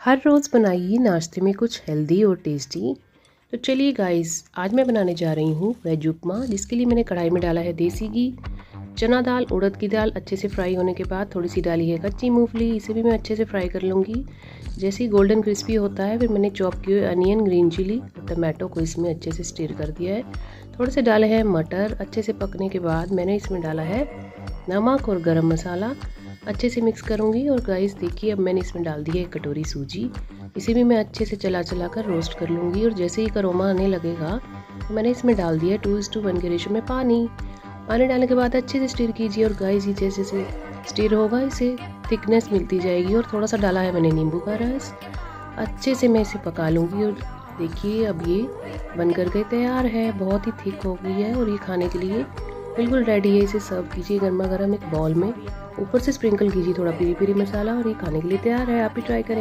हर रोज़ बनाइए नाश्ते में कुछ हेल्दी और टेस्टी। तो चलिए गाइस, आज मैं बनाने जा रही हूँ वेज उपमा, जिसके लिए मैंने कढ़ाई में डाला है देसी घी, चना दाल, उड़द की दाल अच्छे से फ्राई होने के बाद थोड़ी सी डाली है कच्ची मूंगफली, इसे भी मैं अच्छे से फ्राई कर लूँगी। जैसे ही गोल्डन क्रिस्पी होता है, फिर मैंने चॉप किए हुए अनियन, ग्रीन चिली और टमाटो को इसमें अच्छे से स्टीर कर दिया है। थोड़े से डाले हैं मटर। अच्छे से पकने के बाद मैंने इसमें डाला है नमक और गरम मसाला। अच्छे से मिक्स करूँगी। और गाइस देखिए, अब मैंने इसमें डाल दी है 1 कटोरी सूजी। इसे भी मैं अच्छे से चला चला कर रोस्ट कर लूँगी। और जैसे ही अरोमा आने लगेगा तो मैंने इसमें डाल दिया 2:1 के रेशो में पानी। पानी डालने के बाद अच्छे से स्टीर कीजिए। और गाइस ये जैसे से स्टीर होगा, इसे थिकनेस मिलती जाएगी। और थोड़ा सा डाला है मैंने नींबू का रस। अच्छे से मैं इसे पका लूँगी। और देखिए, अब ये बनकर के तैयार है। बहुत ही थिक हो गई है और ये खाने के लिए बिल्कुल रेडी है। इसे सर्व कीजिए गर्मा गर्म एक बाउल में। ऊपर से स्प्रिंकल कीजिए थोड़ा पेरी पेरी मसाला और ये खाने के लिए तैयार है। आप भी ट्राई करें।